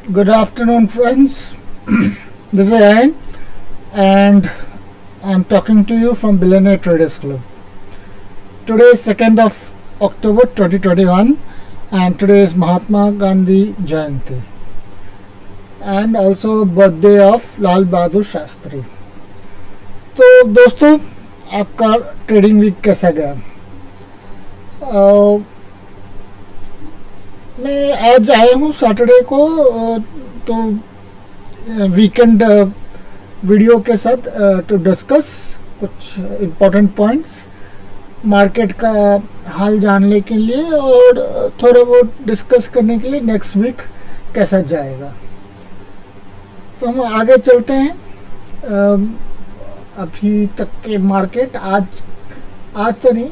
Good afternoon, friends. This is Ayan, and I'm talking to you from Billionaire Traders Club. Today is 2nd of October 2021, and today is Mahatma Gandhi Jayanti, and also birthday of Lal Bahadur Shastri. तो दोस्तों, आपका trading week कैसा गया? मैं आज आया हूँ Saturday को, तो वीकेंड वीडियो के साथ टू डिस्कस कुछ इम्पोर्टेंट पॉइंट्स, मार्केट का हाल जानने के लिए और थोड़ा बहुत डिस्कस करने के लिए नेक्स्ट वीक कैसा जाएगा। तो हम आगे चलते हैं। अभी तक के मार्केट आज तो नहीं,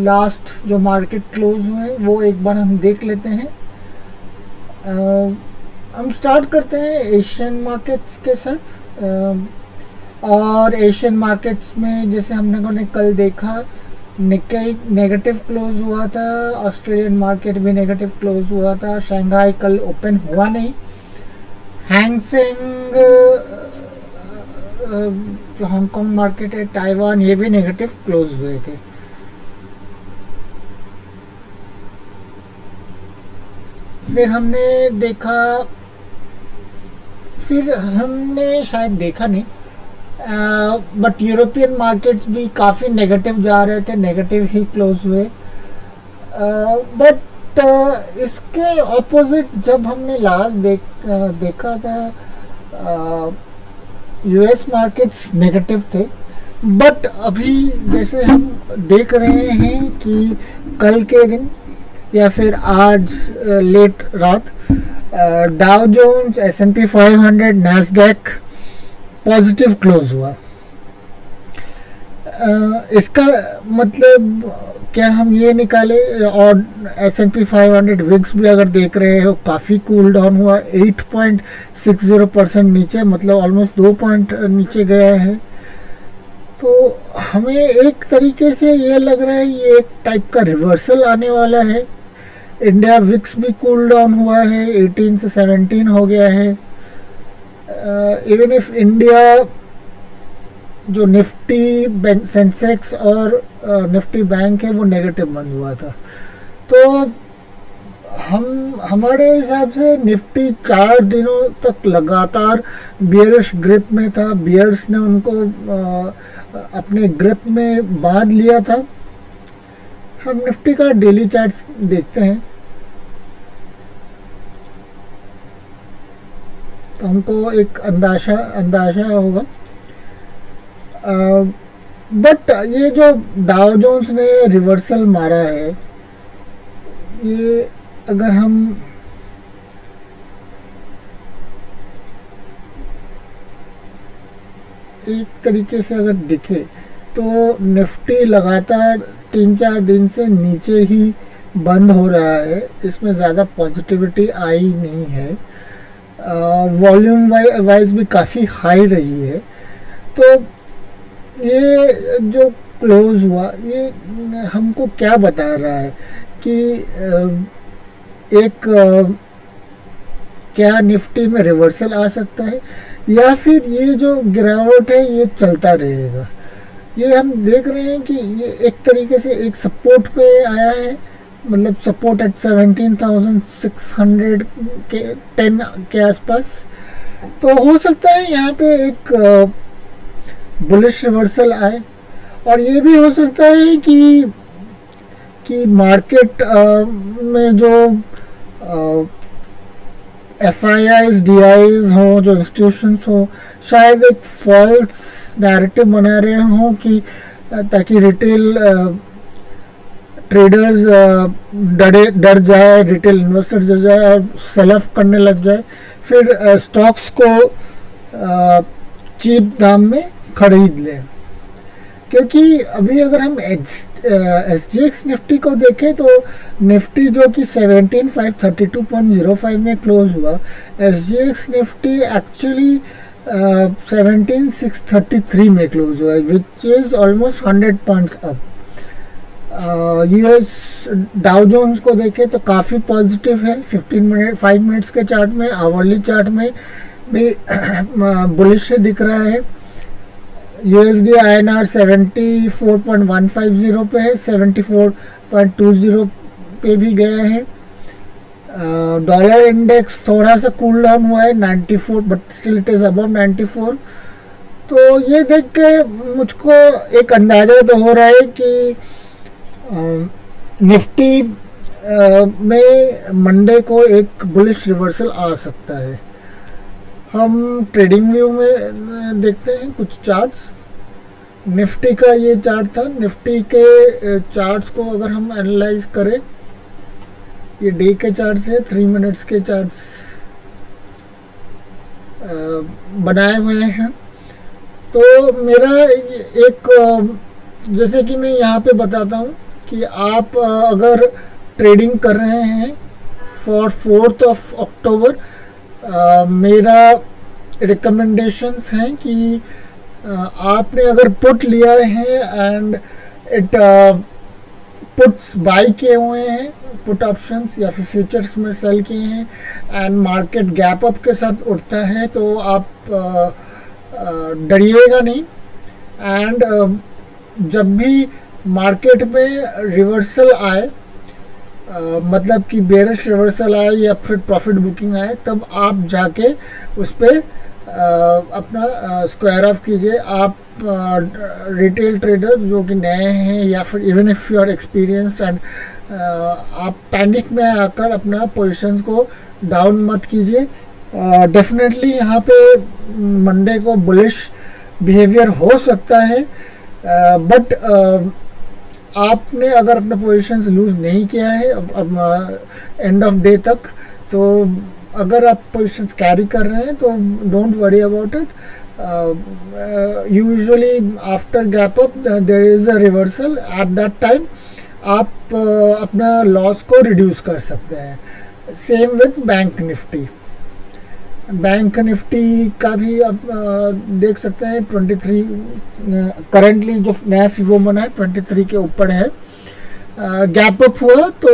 लास्ट जो मार्केट क्लोज हुए वो एक बार हम देख लेते हैं। हम स्टार्ट करते हैं एशियन मार्केट्स के साथ। और एशियन मार्केट्स में जैसे हमने कल देखा, निक्केई नेगेटिव क्लोज हुआ था, ऑस्ट्रेलियन मार्केट भी नेगेटिव क्लोज हुआ था, शंघाई कल ओपन हुआ नहीं, हैंग सेंग जो हांगकांग मार्केट है, ताइवान, ये भी नेगेटिव क्लोज हुए थे। फिर हमने शायद देखा नहीं, बट यूरोपियन मार्केट्स भी काफ़ी नेगेटिव जा रहे थे, नेगेटिव ही क्लोज हुए। बट इसके ऑपोजिट जब हमने लास्ट देखा था, यूएस मार्केट्स नेगेटिव थे। बट अभी जैसे हम देख रहे हैं कि कल के दिन या फिर आज लेट रात Dow Jones, S&P 500, Nasdaq positive close हुआ। इसका मतलब क्या हम ये निकाले, और S&P 500 विक्स भी अगर देख रहे हो काफ़ी कूल डाउन हुआ, 8.60% नीचे, मतलब ऑलमोस्ट 2 पॉइंट नीचे गया है। तो हमें एक तरीके से ये लग रहा है ये एक टाइप का रिवर्सल आने वाला है। इंडिया विक्स भी कूल डाउन हुआ है, 18 से 17 हो गया है। इवन इफ इंडिया जो निफ्टी सेंसेक्स और निफ्टी बैंक है वो नेगेटिव बंद हुआ था, तो हमारे हिसाब से निफ्टी 4 दिनों तक लगातार बियरिश ग्रिप में था। बियर्स ने उनको अपने ग्रिप में बांध लिया था। हम निफ्टी का डेली चार्ट देखते हैं तो हमको एक अंदाजा होगा। बट ये जो डाउ जोन्स ने रिवर्सल मारा है, ये अगर हम एक तरीके से अगर दिखे तो निफ्टी लगातार 3-4 दिन से नीचे ही बंद हो रहा है, इसमें ज़्यादा पॉजिटिविटी आई नहीं है। वॉल्यूम वाइज भी काफ़ी हाई रही है। तो ये जो क्लोज हुआ ये हमको क्या बता रहा है कि क्या निफ्टी में रिवर्सल आ सकता है, या फिर ये जो गिरावट है ये चलता रहेगा। ये हम देख रहे हैं कि ये एक तरीके से एक सपोर्ट पे आया है, मतलब सपोर्ट एट 17,600 के 10 के आसपास। तो हो सकता है यहाँ पे एक बुलिश रिवर्सल आए, और ये भी हो सकता है कि मार्केट में जो FIIs, DIs हों, जो इंस्टीट्यूशंस हों, शायद एक फॉल्स नैरेटिव बना रहे हों कि ताकि रिटेल ट्रेडर्स डर जाए, रिटेल इन्वेस्टर्स डर जाए और सेल ऑफ करने लग जाए, फिर स्टॉक्स को चीप दाम में खरीद लें। क्योंकि अभी अगर हम SGX निफ्टी को देखें तो निफ्टी जो कि 17,532.05 में क्लोज हुआ, SGX निफ्टी एक्चुअली 17,633 में क्लोज हुआ, which is almost 100 points up. US Dow Jones को देखें तो काफ़ी पॉजिटिव है 5 मिनट्स के चार्ट में, आवरली चार्ट में भी बुलिश दिख रहा है। यूएसडी आईएनआर 74.150 पे है, 74.20 पे भी गया है। डॉलर इंडेक्स थोड़ा सा कूल डाउन हुआ है 94, but still it is above 94। तो ये देख के मुझको एक अंदाज़ा तो हो रहा है कि निफ्टी में मंडे को एक बुलिश रिवर्सल आ सकता है। हम ट्रेडिंग व्यू में देखते हैं कुछ चार्ट्स। निफ्टी का ये चार्ट था। निफ्टी के चार्ट्स को अगर हम एनालाइज करें, ये डे के चार्ट्स है, 3 मिनट्स के चार्ट्स बनाए हुए हैं। तो मेरा एक, जैसे कि मैं यहाँ पे बताता हूँ कि आप अगर ट्रेडिंग कर रहे हैं फॉर 4th ऑफ अक्टूबर, मेरा रिकमेंडेशंस हैं कि आपने अगर पुट लिया है एंड इट पुट्स बाई किए हुए हैं, पुट ऑप्शंस या फिर फ्यूचर्स में सेल किए हैं एंड मार्केट गैप अप के साथ उठता है, तो आप डरिएगा नहीं। एंड जब भी मार्केट में रिवर्सल आए, मतलब कि बेरिश रिवर्सल आए या फिर प्रॉफिट बुकिंग आए, तब आप जाके उस पर अपना स्क्वायर ऑफ कीजिए। आप रिटेल ट्रेडर्स जो कि नए हैं या फिर even if you are experienced and आप पैनिक में आकर अपना पोजीशंस को डाउन मत कीजिए। डेफिनेटली यहाँ पे मंडे को बुलिश बिहेवियर हो सकता है, बट आपने अगर अपना पोजीशंस लूज़ नहीं किया है एंड ऑफ डे तक, तो अगर आप पोजीशंस कैरी कर रहे हैं तो don't worry about it. Usually after gap up there is a reversal, at that time आप अपना लॉस को रिड्यूस कर सकते हैं। Same with bank Nifty. Bank Nifty का भी आप देख सकते हैं 23 करेंटली जो नया फिबो बना है 23 के ऊपर है। गैप अप हुआ तो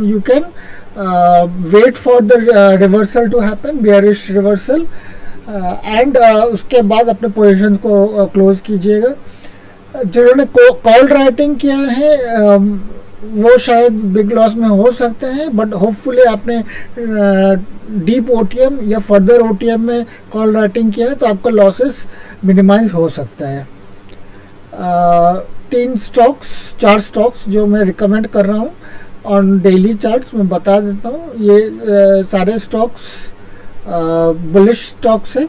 you can wait for the reversal to happen, bearish reversal, and उसके बाद अपने पोजीशंस को क्लोज कीजिएगा। जिन्होंने कॉल राइटिंग किया है वो शायद बिग लॉस में हो सकते हैं, बट होपफुली आपने डीप ओटीएम या फर्दर ओटीएम में कॉल राइटिंग किया है तो आपका लॉसेस मिनिमाइज हो सकता है। 4 स्टॉक्स जो मैं रिकमेंड कर रहा हूँ ऑन डेली चार्ट्स में बता देता हूँ। ये सारे स्टॉक्स बुलिश स्टॉक्स हैं।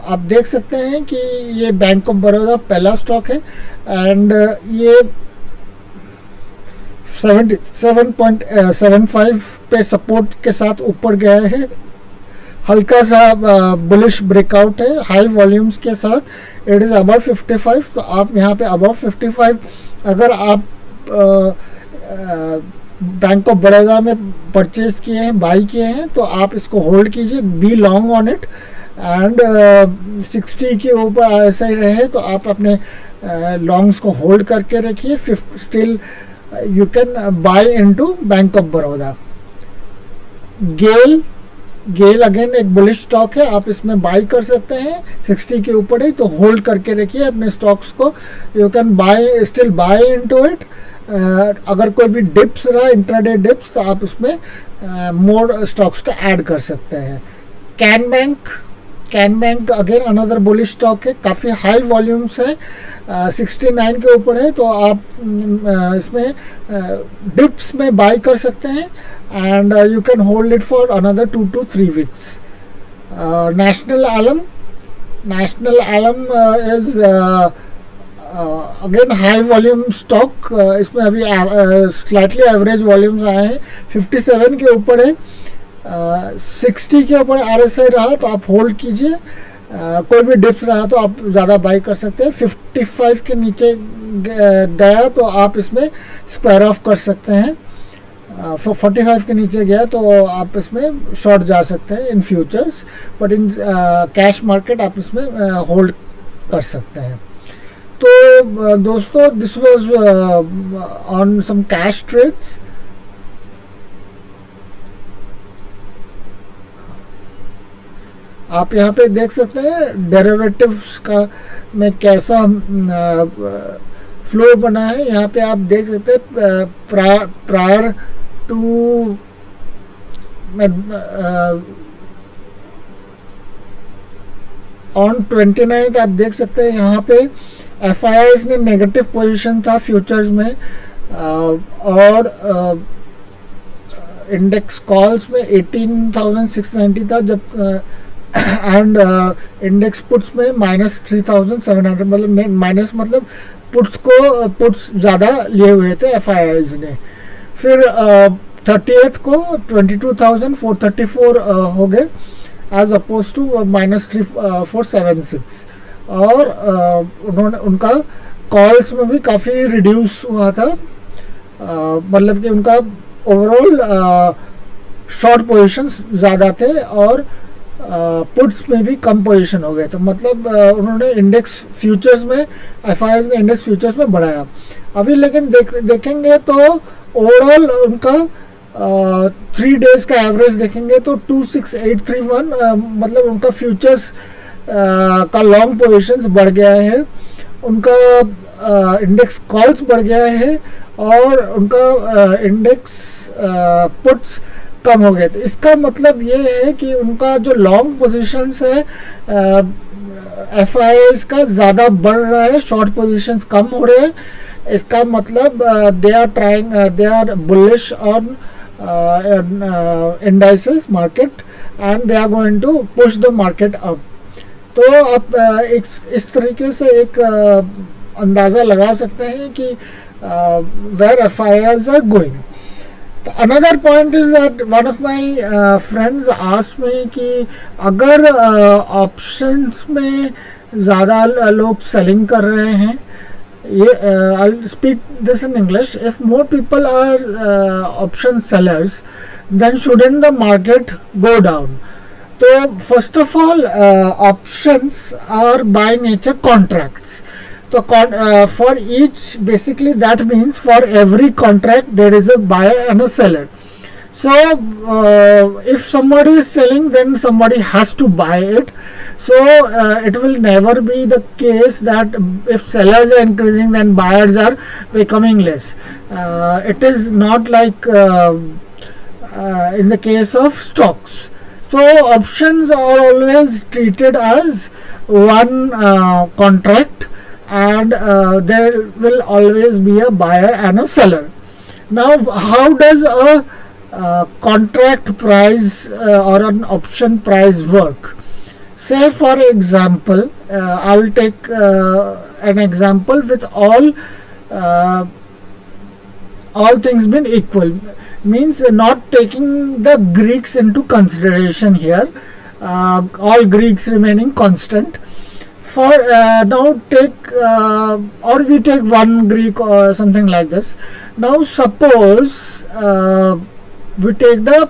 आप देख सकते हैं कि ये बैंक ऑफ बड़ौदा पहला स्टॉक है एंड ये 77.75 पे सपोर्ट के साथ ऊपर गया है। हल्का सा बुलिश ब्रेकआउट है हाई वॉल्यूम्स के साथ। इट इज़ अबव 55, तो आप यहाँ पे अबव 55 अगर आप बैंक ऑफ बड़ौदा में परचेज किए हैं, बाई किए हैं, तो आप इसको होल्ड कीजिए, be long on it. And 60 के ऊपर ऐसा ही रहे तो आप अपने लॉन्ग्स को होल्ड करके रखिए। Still you can buy into bank of Baroda. GAIL again एक बुलिश स्टॉक है, आप इसमें बाय कर सकते हैं। 60 के ऊपर है तो होल्ड करके रखिए अपने स्टॉक्स को। You can still buy into it. अगर कोई भी डिप्स रहा, इंट्राडे डिप्स, तो आप उसमें मोर स्टॉक्स को ऐड कर सकते हैं। Can bank again another bullish stock है, काफ़ी हाई वॉल्यूम्स है, 69 के ऊपर है, तो आप इसमें डिप्स में बाय कर सकते हैं and you can hold it for another 2 to 3 weeks. National Alam is again high volume stock. इसमें अभी स्लाइटली एवरेज वॉल्यूम्स आए हैं, 57 के ऊपर है। 60 के ऊपर RSI रहा तो आप होल्ड कीजिए। कोई भी डिप रहा तो आप ज़्यादा बाई कर सकते हैं। 55 के नीचे गया तो आप इसमें स्क्वायर ऑफ कर सकते हैं। 45 के नीचे गया तो आप इसमें शॉर्ट जा सकते हैं in futures, but in cash market आप इसमें होल्ड कर सकते हैं। तो दोस्तों this was on some cash trades. आप यहाँ पे देख सकते हैं डेरिवेटिव्स का में कैसा फ्लो बना है। यहाँ पे आप देख सकते हैं प्रायर टू ऑन 29 आप देख सकते हैं यहाँ पे FIIs ने नेगेटिव पोजीशन था फ्यूचर्स में, और इंडेक्स कॉल्स में 18,690 था, जब एंड इंडेक्स पुट्स में -3,700, मतलब माइनस मतलब पुट्स ज़्यादा लिए हुए थे FIIs ने। फिर 30th को 22,434 हो गए एज अपोज टू -3,476, और उन्होंने उनका कॉल्स में भी काफ़ी रिड्यूस हुआ था, मतलब कि उनका ओवरऑल शॉर्ट पोजीशंस ज़्यादा थे और पुट्स में भी कम पोजीशन हो गए। तो मतलब उन्होंने इंडेक्स फ्यूचर्स में FIIs ने इंडेक्स फ्यूचर्स में बढ़ाया। अभी लेकिन देखेंगे तो ओवरऑल उनका 3 डेज का एवरेज देखेंगे तो 26831, मतलब उनका फ्यूचर्स का लॉन्ग पोजीशंस बढ़ गया है, उनका इंडेक्स कॉल्स बढ़ गया है, और उनका इंडेक्स पुट्स कम हो गए। तो इसका मतलब ये है कि उनका जो लॉन्ग पोजीशंस है FIIs का ज़्यादा बढ़ रहा है, शॉर्ट पोजीशंस कम हो रहे हैं। इसका मतलब they are bullish on indices market and they are going to push the market up. तो आप इस तरीके से एक अंदाज़ा लगा सकते हैं कि where FIIs are going. Another point is that one of my friends asked me कि अगर ऑप्शंस में ज़्यादा लोग सेलिंग कर रहे हैं, ये I'll speak this in English, if more people are option sellers then shouldn't the market go down? तो first of all options are by nature contracts. So for each, basically that means for every contract there is a buyer and a seller. So if somebody is selling, then somebody has to buy it. So it will never be the case that if sellers are increasing then buyers are becoming less. It is not like in the case of stocks. So options are always treated as one contract, and there will always be a buyer and a seller. Now how does a contract price or an option price work? Say for example, I will take an example with all things being equal, means not taking the Greeks into consideration here, all Greeks remaining constant. For now take or we take one Greek or something like this. Now suppose we take the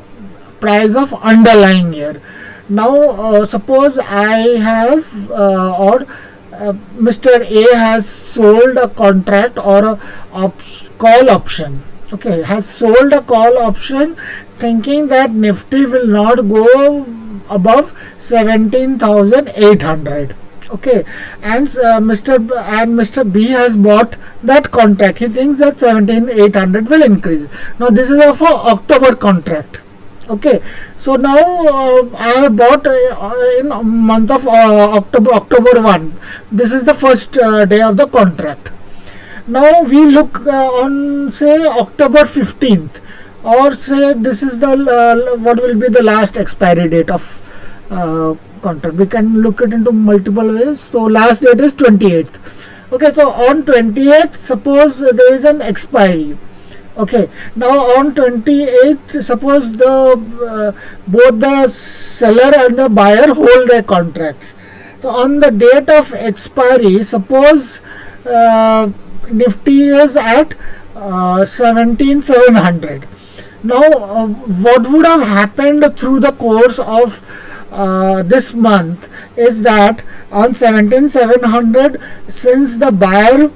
price of underlying here. Now suppose I have Mr. A has sold a contract or a call option. Okay, has sold a call option thinking that Nifty will not go above 17,800. Okay, and Mr. B has bought that contract. He thinks that 17,800 will increase. Now this is for October contract. Okay, so now I have bought in month of October 1. This is the first day of the contract. Now we look on say October 15th, or say this is the what will be the last expiry date of contract. We can look it into multiple ways. So last date is 28th. Okay, so on 28th, suppose there is an expiry. Okay, now on 28th, suppose the both the seller and the buyer hold their contracts. So on the date of expiry, suppose Nifty is at 17,700. Now what would have happened through the course of this month is that on 17,700, since the buyer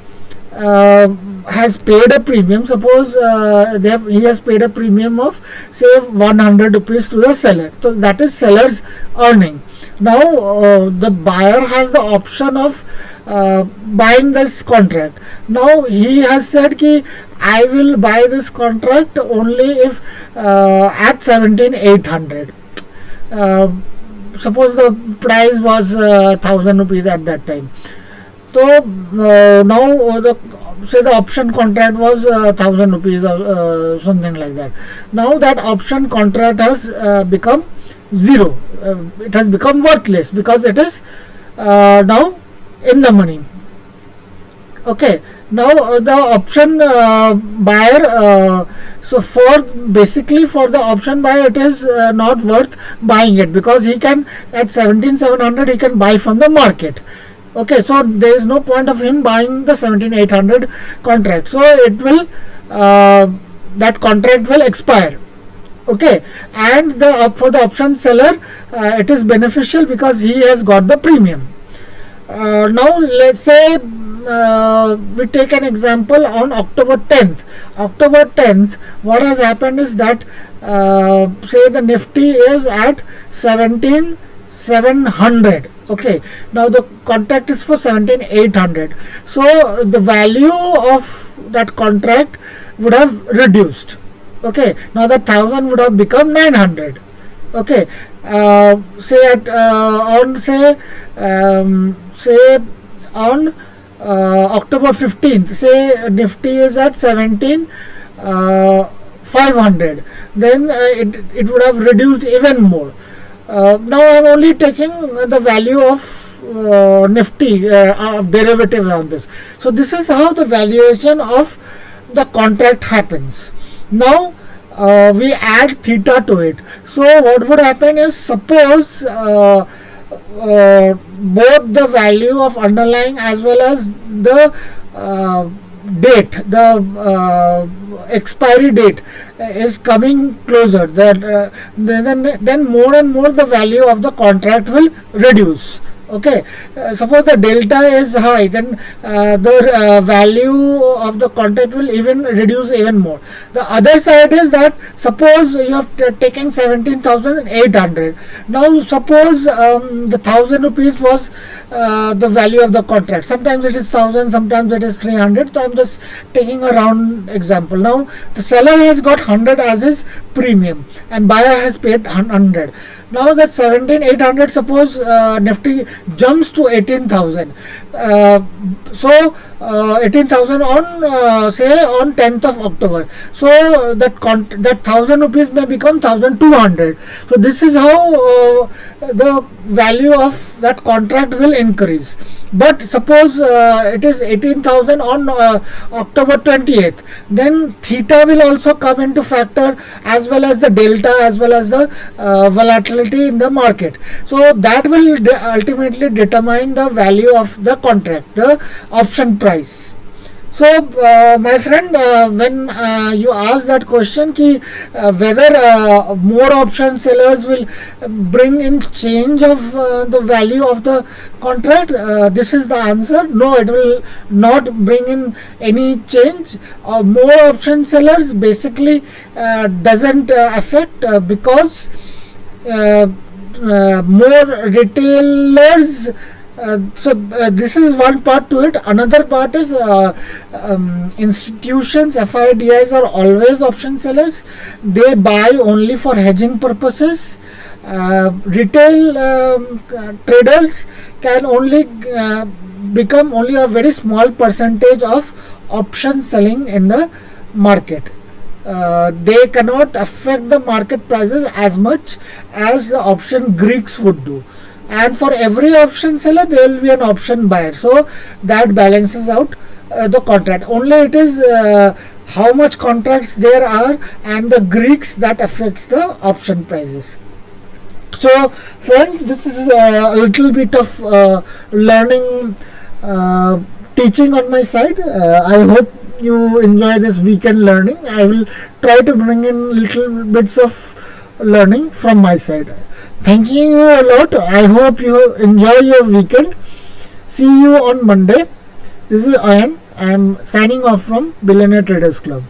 has paid a premium, suppose he has paid a premium of say 100 rupees to the seller, so that is seller's earning. Now the buyer has the option of buying this contract. Now he has said ki I will buy this contract only if at 17,800. Suppose the price was 1,000 rupees at that time. So now the option contract was 1,000 rupees or something like that. Now that option contract has become zero. It has become worthless because it is now in the money. Okay. Now the option buyer. So basically for the option buyer, it is not worth buying it because he can at 17,700 he can buy from the market. Okay, so there is no point of him buying the 17,800 contract. So it will that contract will expire. Okay, and for the option seller, it is beneficial because he has got the premium. Now let's say we take an example on October 10th. October 10th, what has happened is that say the Nifty is at 17,700. Okay, now the contract is for 17,800. So the value of that contract would have reduced. Okay, now the 1,000 would have become 900. Okay, say at on say on October 15th, say Nifty is at 17,500. Then it would have reduced even more. Now I am only taking the value of Nifty of derivatives on this. So this is how the valuation of the contract happens. Now we add theta to it. So what would happen is, suppose both the value of underlying as well as the date, the expiry date is coming closer, then more and more the value of the contract will reduce. Okay, suppose the delta is high, then the value of the contract will even reduce even more. The other side is that suppose you are taking 17,800. Now suppose the 1,000 rupees was the value of the contract. Sometimes it is 1,000, sometimes it is 300. So I am just taking a round example. Now the seller has got 100 as his premium and buyer has paid 100. Now the 17,800, suppose Nifty jumps to 18,000. So 18,000 on say on 10th of October. So that 1,000 rupees may become 1,200. So this is how the value of that contract will increase. But suppose it is 18,000 on October 20th, then theta will also come into factor, as well as the delta, as well as the volatility in the market. So that will ultimately determine the value of the contract, the option price. So my friend, when you ask that question ki whether more option sellers will bring in change of the value of the contract, this is the answer. No, it will not bring in any change. More option sellers basically doesn't affect because more retailers. This is one part to it. Another part is institutions, FIDIs are always option sellers. They buy only for hedging purposes. Retail traders can only become only a very small percentage of option selling in the market. They cannot affect the market prices as much as the option Greeks would do. And for every option seller there will be an option buyer, so that balances out the contract. Only it is how much contracts there are and the Greeks that affects the option prices. So friends, this is a little bit of learning teaching on my side. I hope you enjoy this weekend learning. I will try to bring in little bits of learning from my side. Thanking you a lot. I hope you enjoy your weekend. See you on Monday. This is Ayan. I am signing off from Billionaire Traders Club.